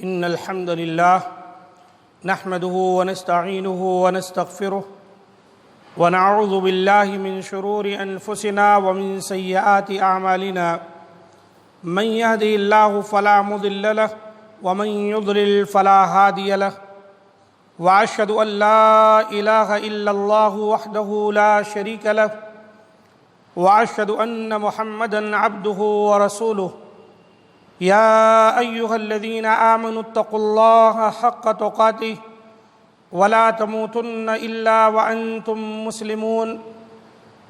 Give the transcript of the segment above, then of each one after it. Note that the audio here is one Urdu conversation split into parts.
إن الحمد لله نحمده ونستعينه ونستغفره ونعوذ بالله من شرور أنفسنا ومن سيئات أعمالنا من يهده الله فلا مضل له ومن يضلل فلا هادي له وأشهد أن لا إله إلا الله وحده لا شريك له وأشهد أن محمدًا عبده ورسوله يا أيها الذين آمنوا اتقوا الله حق تقاته ولا تموتن إلا وأنتم مسلمون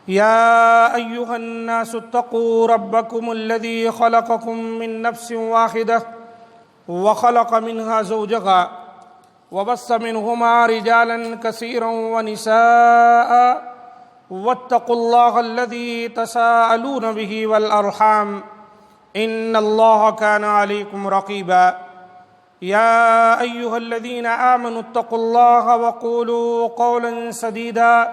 يا أيها الناس اتقوا ربكم الذي خلقكم من نفس واحدة وخلق منها زوجها وبث منهما رجالا كثيرا ونساء واتقوا الله الذي تساءلون به والأرحام إن الله كان عليكم رقيبا يا أيها الذين آمنوا اتقوا الله وقولوا قولا سديدا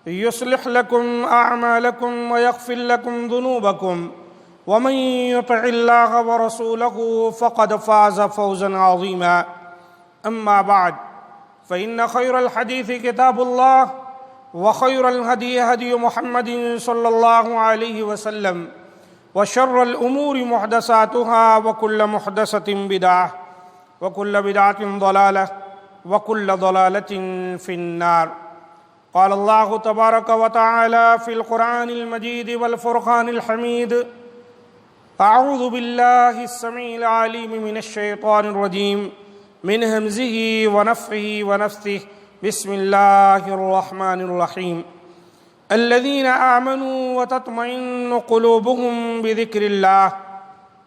يصلح لكم أعمالكم ويغفر لكم ذنوبكم ومن يطع الله ورسوله فقد فاز فوزا عظيما أما بعد فإن خير الحديث كتاب الله وخير الهدي هدي محمد صلى الله عليه وسلم وشر الأمور محدثاتها وكل محدثة بدعة وكل بدعة ضلالة وكل ضلالة في النار. قال الله تبارك وتعالى في القرآن المجيد والفرقان الحميد: أعوذ بالله السميع العليم من الشيطان الرجيم من همزه ونفخه ونفثه بسم الله الرحمن الرحيم. الذين آمنوا وتطمئن قلوبهم بذكر الله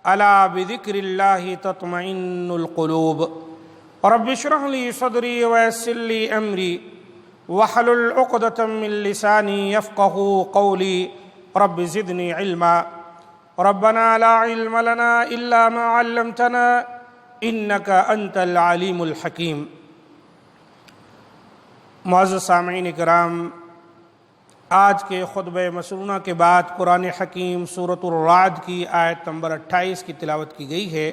ألا بذكر الله تطمئن القلوب. رب اشرح لي صدري ويسر لي أمري واحلل عقدة من لساني يفقهوا قولي رب زدني علما. ربنا لا علم لنا إلا ما علمتنا إنك أنت العليم الحكيم. معزز سامعین کرام، آج کے خطبہ مسنونہ کے بعد قرآن حکیم سورۃ الرعد کی آیت نمبر 28 کی تلاوت کی گئی ہے۔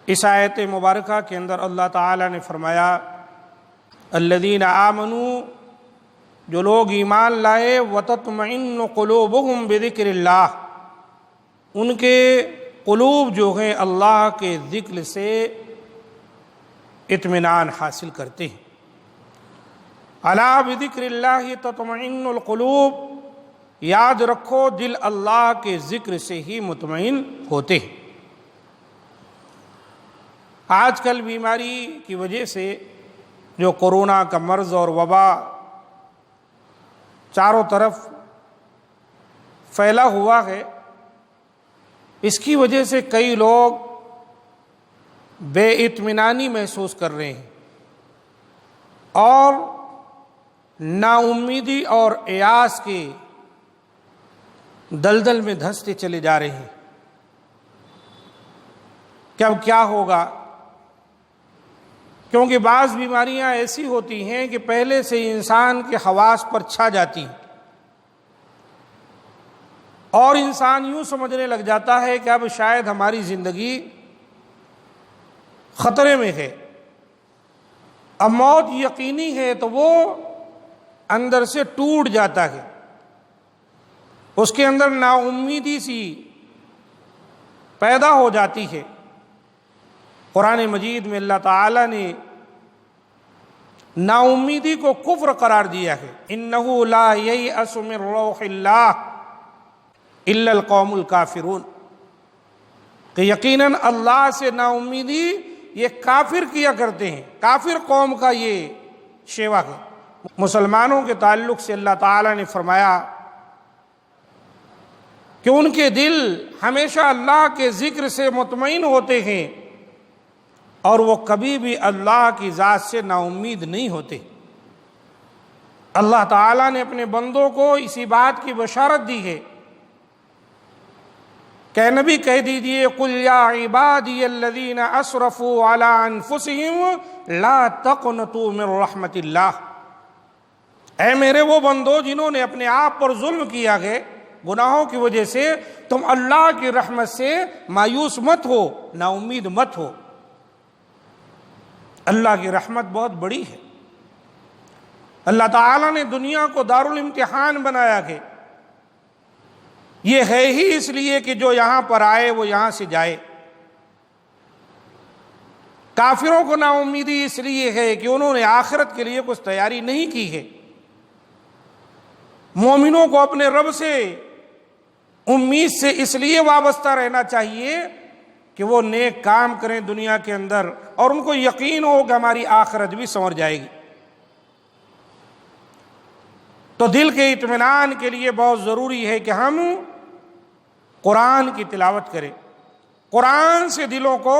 اس آیت مبارکہ کے اندر اللہ تعالیٰ نے فرمایا: الذین آمنوا، جو لوگ ایمان لائے، وتطمئن قلوبہم بذکر اللہ، ان کے قلوب جو ہیں اللہ کے ذکر سے اطمینان حاصل کرتے ہیں۔ الا بذکر اللہ تطمئن القلوب، یاد رکھو دل اللہ کے ذکر سے ہی مطمئن ہوتے ہیں۔ آج کل بیماری کی وجہ سے جو کورونا کا مرض اور وبا چاروں طرف پھیلا ہوا ہے، اس کی وجہ سے کئی لوگ بے اطمینانی محسوس کر رہے ہیں اور نا امیدی اور ایاس کے دلدل میں دھنستے چلے جا رہے ہیں کہ اب کیا ہوگا، کیونکہ بعض بیماریاں ایسی ہوتی ہیں کہ پہلے سے انسان کے حواس پر چھا جاتی ہیں اور انسان یوں سمجھنے لگ جاتا ہے کہ اب شاید ہماری زندگی خطرے میں ہے، اب موت یقینی ہے، تو وہ اندر سے ٹوٹ جاتا ہے، اس کے اندر نا امیدی سی پیدا ہو جاتی ہے۔ قرآن مجید میں اللہ تعالیٰ نے نا امیدی کو کفر قرار دیا ہے۔ انہ لا ییأس من روح اللہ الا القوم الکافرون، کہ یقیناً اللہ سے نا امیدی یہ کافر کیا کرتے ہیں، کافر قوم کا یہ شیوا ہے۔ مسلمانوں کے تعلق سے اللہ تعالیٰ نے فرمایا کہ ان کے دل ہمیشہ اللہ کے ذکر سے مطمئن ہوتے ہیں اور وہ کبھی بھی اللہ کی ذات سے نا امید نہیں ہوتے۔ اللہ تعالیٰ نے اپنے بندوں کو اسی بات کی بشارت دی ہے کہ نبی کہہ دیجئے: قل یا عبادی الذین اسرفوا علی انفسہم لا تقنطوا من رحمت اللہ، اے میرے وہ بندو جنہوں نے اپنے آپ پر ظلم کیا ہے، گناہوں کی وجہ سے تم اللہ کی رحمت سے مایوس مت ہو، نا امید مت ہو۔ اللہ کی رحمت بہت بڑی ہے۔ اللہ تعالیٰ نے دنیا کو دارالامتحان بنایا کہ یہ ہے ہی اس لیے کہ جو یہاں پر آئے وہ یہاں سے جائے۔ کافروں کو نا امیدی اس لیے ہے کہ انہوں نے آخرت کے لیے کچھ تیاری نہیں کی ہے۔ مومنوں کو اپنے رب سے امید سے اس لیے وابستہ رہنا چاہیے کہ وہ نیک کام کریں دنیا کے اندر، اور ان کو یقین ہو کہ ہماری آخرت بھی سنور جائے گی۔ تو دل کے اطمینان کے لیے بہت ضروری ہے کہ ہم قرآن کی تلاوت کریں۔ قرآن سے دلوں کو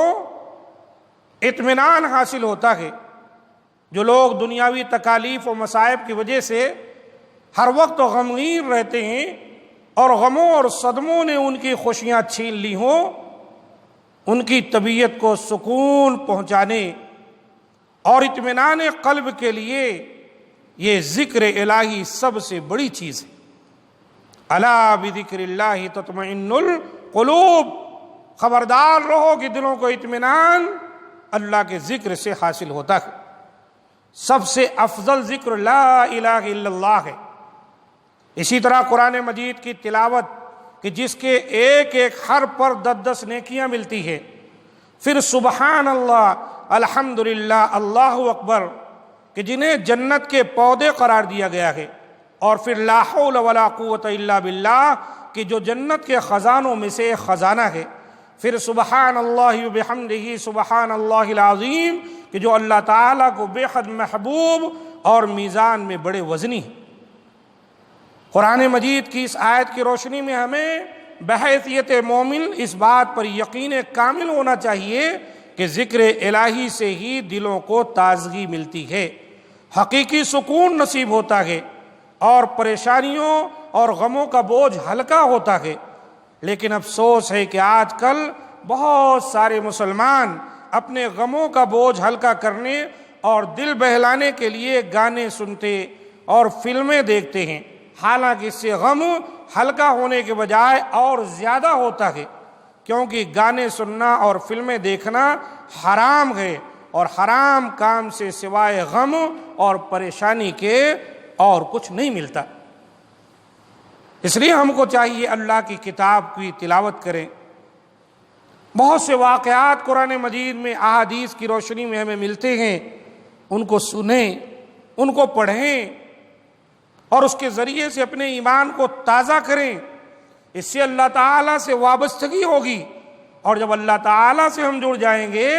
اطمینان حاصل ہوتا ہے۔ جو لوگ دنیاوی تکالیف و مصائب کی وجہ سے ہر وقت غمگین رہتے ہیں اور غموں اور صدموں نے ان کی خوشیاں چھین لی ہوں، ان کی طبیعت کو سکون پہنچانے اور اطمینان قلب کے لیے یہ ذکر الہی سب سے بڑی چیز ہے۔ الا بذکر اللہ تطمئن القلوب، خبردار رہو کہ دلوں کو اطمینان اللہ کے ذکر سے حاصل ہوتا ہے۔ سب سے افضل ذکر لا الہ الا اللہ ہے۔ اسی طرح قرآن مجید کی تلاوت کہ جس کے ایک ایک حرف پر 10 نیکیاں ملتی ہے، پھر سبحان اللہ، الحمدللہ، اللہ اکبر کہ جنہیں جنت کے پودے قرار دیا گیا ہے، اور پھر لا حول ولا قوت الا باللہ کہ جو جنت کے خزانوں میں سے ایک خزانہ ہے، پھر سبحان اللہ وبحمدہ سبحان اللہ العظیم کہ جو اللہ تعالیٰ کو بے حد محبوب اور میزان میں بڑے وزنی ہے۔ قرآن مجید کی اس آیت کی روشنی میں ہمیں بحیثیت مومن اس بات پر یقین کامل ہونا چاہیے کہ ذکر الہی سے ہی دلوں کو تازگی ملتی ہے، حقیقی سکون نصیب ہوتا ہے، اور پریشانیوں اور غموں کا بوجھ ہلکا ہوتا ہے۔ لیکن افسوس ہے کہ آج کل بہت سارے مسلمان اپنے غموں کا بوجھ ہلکا کرنے اور دل بہلانے کے لیے گانے سنتے اور فلمیں دیکھتے ہیں، حالانکہ اس سے غم ہلکا ہونے کے بجائے اور زیادہ ہوتا ہے، کیونکہ گانے سننا اور فلمیں دیکھنا حرام ہے، اور حرام کام سے سوائے غم اور پریشانی کے اور کچھ نہیں ملتا۔ اس لیے ہم کو چاہیے اللہ کی کتاب کی تلاوت کریں۔ بہت سے واقعات قرآن مجید میں احادیث کی روشنی میں ہمیں ملتے ہیں، ان کو سنیں، ان کو پڑھیں، اور اس کے ذریعے سے اپنے ایمان کو تازہ کریں۔ اس سے اللہ تعالیٰ سے وابستگی ہوگی، اور جب اللہ تعالیٰ سے ہم جڑ جائیں گے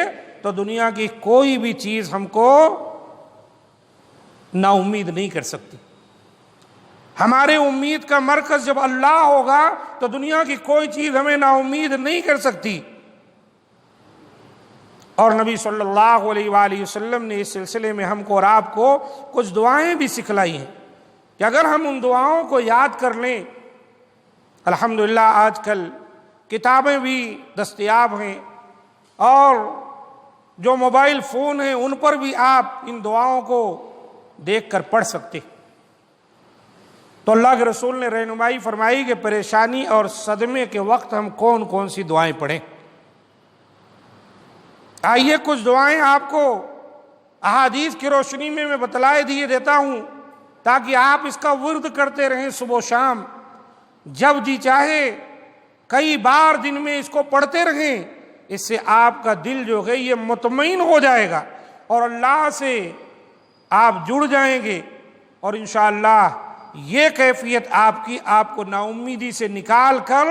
تو دنیا کی کوئی بھی چیز ہم کو نا امید نہیں کر سکتی۔ ہمارے امید کا مرکز جب اللہ ہوگا تو دنیا کی کوئی چیز ہمیں نا امید نہیں کر سکتی۔ اور نبی صلی اللہ علیہ وآلہ وسلم نے اس سلسلے میں ہم کو اور آپ کو کچھ دعائیں بھی سکھلائی ہیں کہ اگر ہم ان دعاؤں کو یاد کر لیں، الحمدللہ آج کل کتابیں بھی دستیاب ہیں، اور جو موبائل فون ہیں ان پر بھی آپ ان دعاؤں کو دیکھ کر پڑھ سکتے۔ تو اللہ کے رسول نے رہنمائی فرمائی کہ پریشانی اور صدمے کے وقت ہم کون کون سی دعائیں پڑھیں۔ آئیے کچھ دعائیں آپ کو احادیث کی روشنی میں بتلائے دیے دیتا ہوں، تاکہ آپ اس کا ورد کرتے رہیں صبح و شام، جب جی چاہے کئی بار دن میں اس کو پڑھتے رہیں۔ اس سے آپ کا دل جو ہے یہ مطمئن ہو جائے گا، اور اللہ سے آپ جڑ جائیں گے، اور انشاءاللہ یہ کیفیت آپ کو نا امیدی سے نکال کر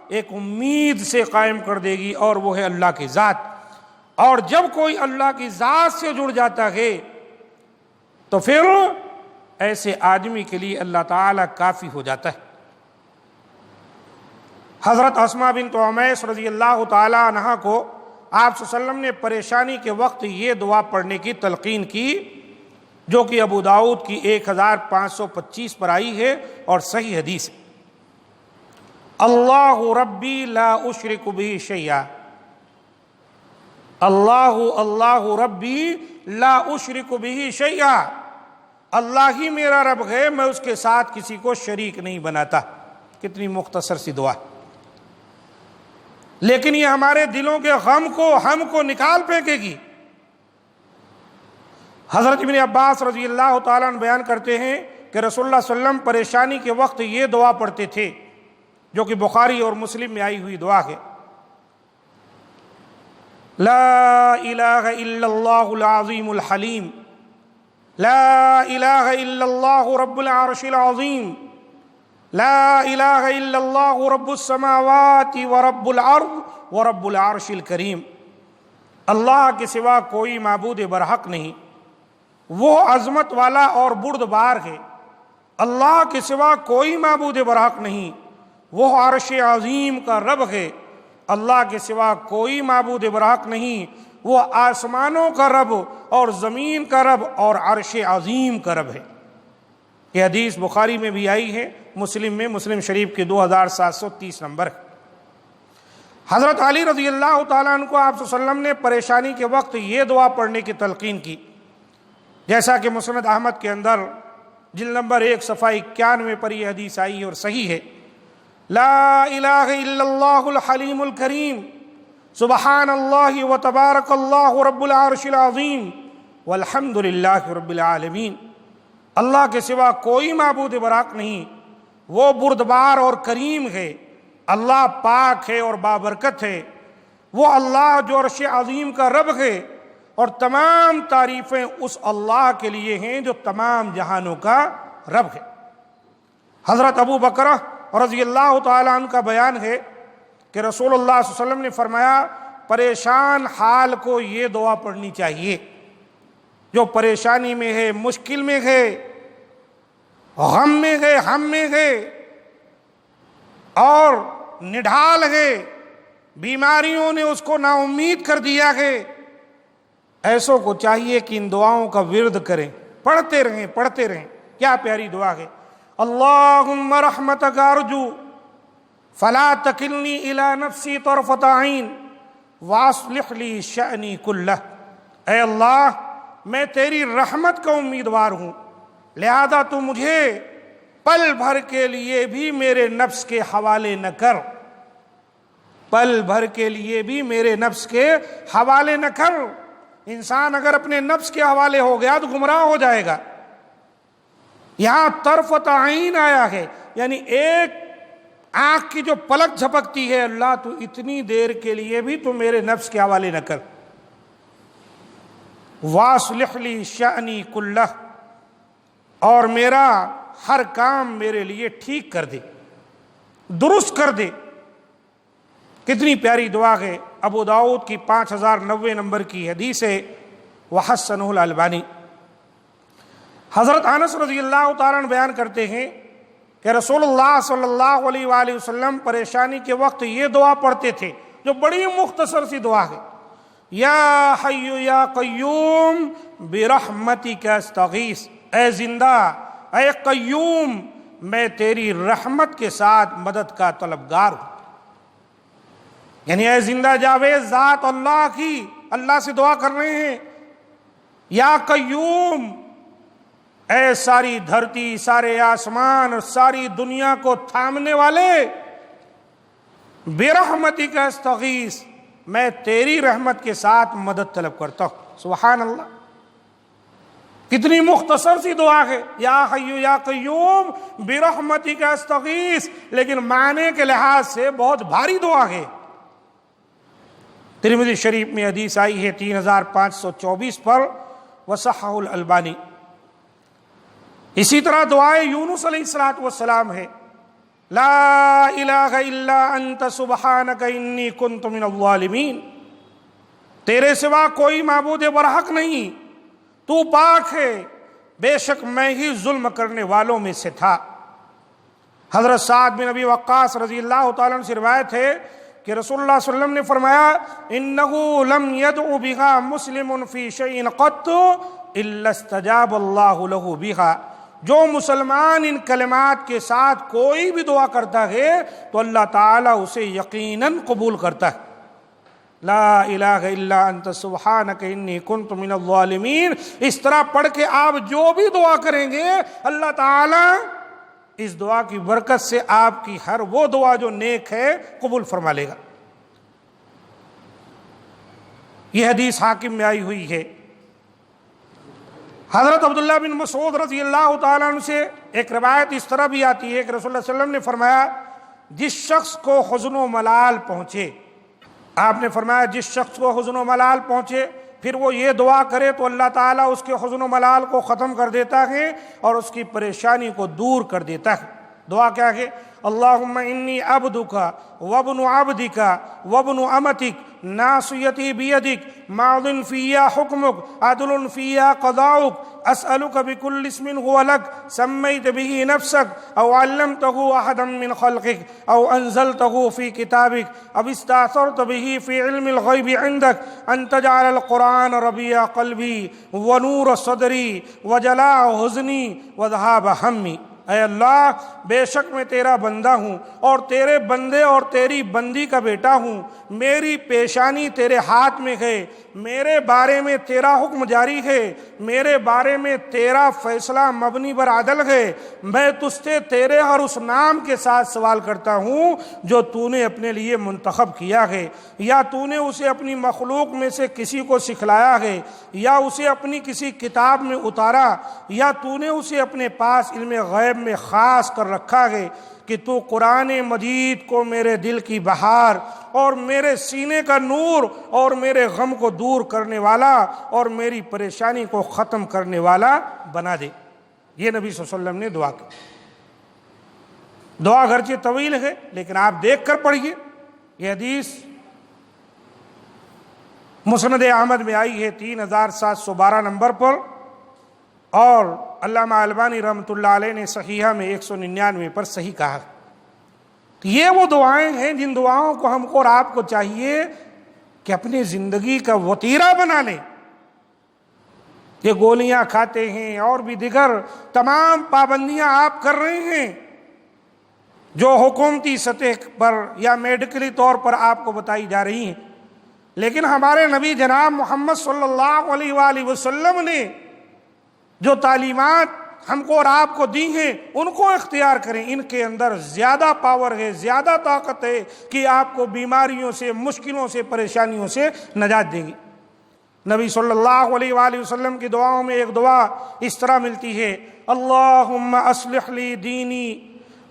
ایک امید سے قائم کر دے گی، اور وہ ہے اللہ کی ذات۔ اور جب کوئی اللہ کی ذات سے جڑ جاتا ہے تو پھر ایسے آدمی کے لیے اللہ تعالیٰ کافی ہو جاتا ہے۔ حضرت اسماء بنت عمیس رضی اللہ تعالیٰ عنہا کو آپ صلی اللہ علیہ وسلم نے پریشانی کے وقت یہ دعا پڑھنے کی تلقین کی، جو کہ ابو داؤد کی 1525 پر آئی ہے اور صحیح حدیث ہے۔ اللہ ربی لا اشرک بہ شیئا، اللہ ربی لا اشرک بہ شیئا، اللہ ہی میرا رب ہے، میں اس کے ساتھ کسی کو شریک نہیں بناتا۔ کتنی مختصر سی دعا، لیکن یہ ہمارے دلوں کے غم کو، ہم کو نکال پھینکے گی۔ حضرت ابن عباس رضی اللہ تعالیٰ عنہ بیان کرتے ہیں کہ رسول اللہ صلی اللہ علیہ وسلم پریشانی کے وقت یہ دعا پڑھتے تھے، جو کہ بخاری اور مسلم میں آئی ہوئی دعا ہے، لا الہ الا اللہ العظیم الحلیم، لا الہ الا اللہ رب العرش العظیم، لا الہ الا اللہ رب السماوات ورب الارض ورب العرش الکریم۔ اللہ کے سوا کوئی معبود برحق نہیں، وہ عظمت والا اور بردبار ہے۔ اللہ کے سوا کوئی معبود برحق نہیں، وہ عرش عظیم کا رب ہے۔ اللہ کے سوا کوئی معبود برحق نہیں، وہ آسمانوں کا رب اور زمین کا رب اور عرش عظیم کا رب ہے۔ یہ حدیث بخاری میں بھی آئی ہے، مسلم میں، مسلم شریف کے 2730 نمبر ہے۔ حضرت علی رضی اللہ تعالیٰ عنہ کو آپ صلی اللہ علیہ وسلم نے پریشانی کے وقت یہ دعا پڑھنے کی تلقین کی، جیسا کہ مسند احمد کے اندر جلد نمبر 1 صفحہ 91 پر یہ حدیث آئی ہے اور صحیح ہے۔ لا الہ الا اللہ الحلیم الکریم، سبحان اللہ و تبارک اللہ رب العرش العظیم والحمد للہ رب العالمین۔ اللہ کے سوا کوئی معبود برحق نہیں، وہ بردبار اور کریم ہے، اللہ پاک ہے اور بابرکت ہے، وہ اللہ جو عرش عظیم کا رب ہے، اور تمام تعریفیں اس اللہ کے لیے ہیں جو تمام جہانوں کا رب ہے۔ حضرت ابو بکر رضی اللہ تعالیٰ عنہ کا بیان ہے کہ رسول اللہ صلی اللہ علیہ وسلم نے فرمایا، پریشان حال کو یہ دعا پڑھنی چاہیے، جو پریشانی میں ہے، مشکل میں ہے، غم میں ہے، ہم میں ہے اور نڈھال ہے، بیماریوں نے اس کو نا امید کر دیا ہے، ایسوں کو چاہیے کہ ان دعاؤں کا ورد کریں، پڑھتے رہیں۔ کیا پیاری دعا ہے، اللہم رحمتک ارجو فلا تکلنی الی نفسی طرفۃ عین واصلح لی شأنی کلہ۔ اے اللہ، میں تیری رحمت کا امیدوار ہوں، لہذا تو مجھے پل بھر کے لیے بھی میرے نفس کے حوالے نہ کر، پل بھر کے لیے بھی میرے نفس کے حوالے نہ کر۔ انسان اگر اپنے نفس کے حوالے ہو گیا تو گمراہ ہو جائے گا۔ یہاں طرفۃ عین آیا ہے، یعنی ایک آنکھ کی جو پلک جھپکتی ہے، اللہ تو اتنی دیر کے لیے بھی تو میرے نفس کے حوالے نہ کر۔ واصلح لی شأنی کلہ، اور میرا ہر کام میرے لیے ٹھیک کر دے، درست کر دے۔ کتنی پیاری دعا ہے، ابو داؤد کی 5090 نمبر کی حدیث ہے، وحسنہ الالبانی۔ حضرت انس رضی اللہ تعالیٰ عنہ بیان کرتے ہیں کہ رسول اللہ صلی اللہ علیہ وآلہ وسلم پریشانی کے وقت یہ دعا پڑھتے تھے، جو بڑی مختصر سی دعا ہے، یا حی یا قیوم برحمتک استغیث، اے زندہ، اے قیوم، میں تیری رحمت کے ساتھ مدد کا طلبگار ہوں۔ یعنی اے زندہ جاوید ذات اللہ کی، اللہ سے دعا کر رہے ہیں، یا قیوم، اے ساری دھرتی، سارے آسمان اور ساری دنیا کو تھامنے والے، برحمتک استغیث، میں تیری رحمت کے ساتھ مدد طلب کرتا ہوں۔ سبحان اللہ، کتنی مختصر سی دعا ہے، یا حی یا قیوم برحمتک استغیث، لیکن معنی کے لحاظ سے بہت بھاری دعا ہے۔ ترمذی شریف میں حدیث آئی ہے 3524 پر، وصححہ الالبانی۔ اسی طرح دعائے یونس علیہ السلام ہے، لا الہ الا انت سبحانک انی کنت من الظالمین، تیرے سوا کوئی معبود برحق نہیں، تو پاک ہے، بے شک میں ہی ظلم کرنے والوں میں سے تھا۔ حضرت سعد بن ابی وقاص رضی اللہ تعالیٰ عنہ سے روایت ہے کہ رسول اللہ صلی اللہ علیہ وسلم نے فرمایا، انہ لم یدع بہا مسلم فی شیء قط الا استجاب اللہ لہ بہا، جو مسلمان ان کلمات کے ساتھ کوئی بھی دعا کرتا ہے تو اللہ تعالیٰ اسے یقیناً قبول کرتا ہے۔ لا الہ الا انت سبحانک انی کنت من الظالمین، اس طرح پڑھ کے آپ جو بھی دعا کریں گے اللہ تعالیٰ اس دعا کی برکت سے آپ کی ہر وہ دعا جو نیک ہے قبول فرما لے گا۔ یہ حدیث حاکم میں آئی ہوئی ہے۔ حضرت عبداللہ بن مسعود رضی اللہ تعالیٰ عنہ سے ایک روایت اس طرح بھی آتی ہے کہ رسول اللہ صلی اللہ علیہ وسلم نے فرمایا جس شخص کو حزن و ملال پہنچے، آپ نے فرمایا جس شخص کو حزن و ملال پہنچے پھر وہ یہ دعا کرے تو اللہ تعالیٰ اس کے حزن و ملال کو ختم کر دیتا ہے اور اس کی پریشانی کو دور کر دیتا ہے۔ دعا کیا ہے؟ اللہم انی عبدک وابن عبدک وابن امتک ناصیتی بیدک ماض فی حکمک عدل فی قضاؤک اسألک بکل اسم هو لک سمیت به نفسک او علمته احدا من خلقک او انزلته فی کتابک او استاثرت به فی علم الغیب عندک ان تجعل القرآن ربیع قلبی ونور صدری وجلاء حزنی وذہاب ہمی۔ اے اللہ، بے شک میں تیرا بندہ ہوں اور تیرے بندے اور تیری بندی کا بیٹا ہوں، میری پیشانی تیرے ہاتھ میں ہے، میرے بارے میں تیرا حکم جاری ہے، میرے بارے میں تیرا فیصلہ مبنی بر عدل ہے، میں تجھ سے تیرے ہر اس نام کے ساتھ سوال کرتا ہوں جو تو نے اپنے لیے منتخب کیا ہے، یا تو نے اسے اپنی مخلوق میں سے کسی کو سکھلایا ہے، یا اسے اپنی کسی کتاب میں اتارا، یا تو نے اسے اپنے پاس علم غیب میں خاص کر رکھا ہے کہ تو قرآن مجید کو میرے دل کی بہار اور میرے سینے کا نور اور میرے غم کو دور کرنے والا اور میری پریشانی کو ختم کرنے والا بنا دے۔ یہ نبی صلی اللہ علیہ وسلم نے دعا کی۔ دعا گرچہ طویل ہے لیکن آپ دیکھ کر پڑھیے۔ یہ حدیث مسند احمد میں آئی ہے 3712 نمبر پر، اور علامہ البانی رحمۃ اللہ علیہ نے صحیحہ میں 199 پر صحیح کہا۔ یہ وہ دعائیں ہیں جن دعاؤں کو ہم کو اور آپ کو چاہیے کہ اپنی زندگی کا وتیرہ بنا لیں۔ یہ گولیاں کھاتے ہیں اور بھی دیگر تمام پابندیاں آپ کر رہے ہیں جو حکومتی سطح پر یا میڈیکلی طور پر آپ کو بتائی جا رہی ہیں، لیکن ہمارے نبی جناب محمد صلی اللہ علیہ وآلہ وسلم نے جو تعلیمات ہم کو اور آپ کو دی ہیں ان کو اختیار کریں۔ ان کے اندر زیادہ پاور ہے، زیادہ طاقت ہے کہ آپ کو بیماریوں سے، مشکلوں سے، پریشانیوں سے نجات دیں گی۔ نبی صلی اللہ علیہ وآلہ وسلم کی دعاؤں میں ایک دعا اس طرح ملتی ہے، اللہم اصلح لی دینی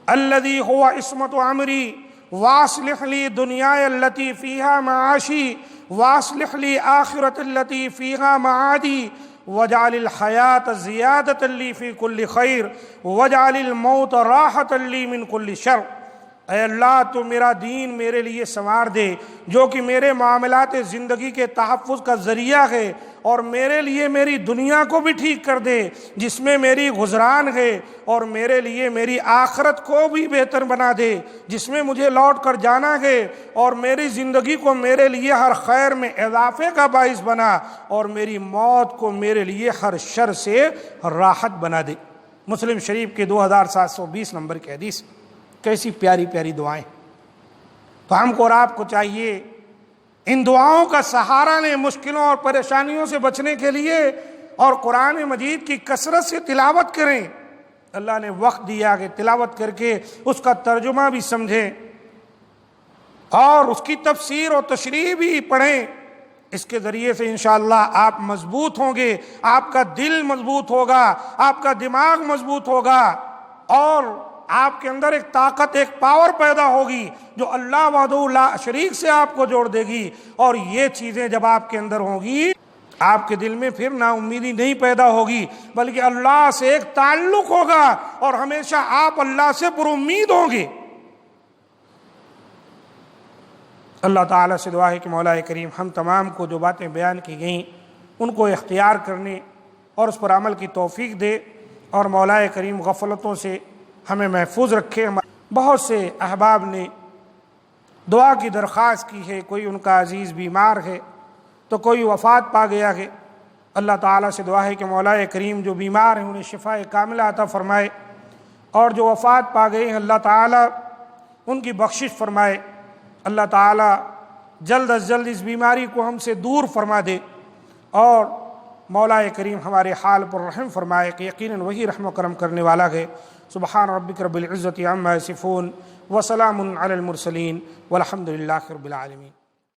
الذی هو عصمت عمری واصلح لی دنیای التی فیہا معاشی واصلح لی آخرت التی فیہا معادی وجعل الحیات زیادۃ لی فی کل خیر وجعل الموت راحۃ لی من کل شر۔ اے اللہ، تو میرا دین میرے لیے سنوار دے جو کہ میرے معاملات زندگی کے تحفظ کا ذریعہ ہے، اور میرے لیے میری دنیا کو بھی ٹھیک کر دے جس میں میری گزران ہے، اور میرے لیے میری آخرت کو بھی بہتر بنا دے جس میں مجھے لوٹ کر جانا ہے، اور میری زندگی کو میرے لیے ہر خیر میں اضافے کا باعث بنا، اور میری موت کو میرے لیے ہر شر سے راحت بنا دے۔ مسلم شریف کے 2720 نمبر کی حدیث۔ کیسی پیاری پیاری دعائیں۔ تو ہم کو اور آپ کو چاہیے ان دعاؤں کا سہارا لیں مشکلوں اور پریشانیوں سے بچنے کے لیے، اور قرآن مجید کی کثرت سے تلاوت کریں۔ اللہ نے وقت دیا کہ تلاوت کر کے اس کا ترجمہ بھی سمجھیں اور اس کی تفسیر اور تشریح بھی پڑھیں۔ اس کے ذریعے سے انشاءاللہ آپ مضبوط ہوں گے، آپ کا دل مضبوط ہوگا، آپ کا دماغ مضبوط ہوگا، اور آپ کے اندر ایک طاقت، ایک پاور پیدا ہوگی جو اللہ وحدہ لا شریک سے آپ کو جوڑ دے گی۔ اور یہ چیزیں جب آپ کے اندر ہوں گی، آپ کے دل میں پھر نا امیدی نہیں پیدا ہوگی، بلکہ اللہ سے ایک تعلق ہوگا، اور ہمیشہ آپ اللہ سے پر امید ہوں گے۔ اللہ تعالیٰ سے دعا ہے کہ مولا کریم ہم تمام کو جو باتیں بیان کی گئیں ان کو اختیار کرنے اور اس پر عمل کی توفیق دے، اور مولا کریم غفلتوں سے ہمیں محفوظ رکھے۔ بہت سے احباب نے دعا کی درخواست کی ہے، کوئی ان کا عزیز بیمار ہے تو کوئی وفات پا گیا ہے۔ اللہ تعالیٰ سے دعا ہے کہ مولا کریم جو بیمار ہیں انہیں شفاء کاملہ عطا فرمائے، اور جو وفات پا گئے ہیں اللہ تعالیٰ ان کی بخشش فرمائے۔ اللہ تعالیٰ جلد از جلد اس بیماری کو ہم سے دور فرما دے، اور مولا کریم ہمارے حال پر رحم فرمائے کہ یقیناً وہی رحم و کرم کرنے والا ہے۔ سبحان ربک رب العزت عما یصفون وسلام علی المرسلین والحمد للہ رب العالمین۔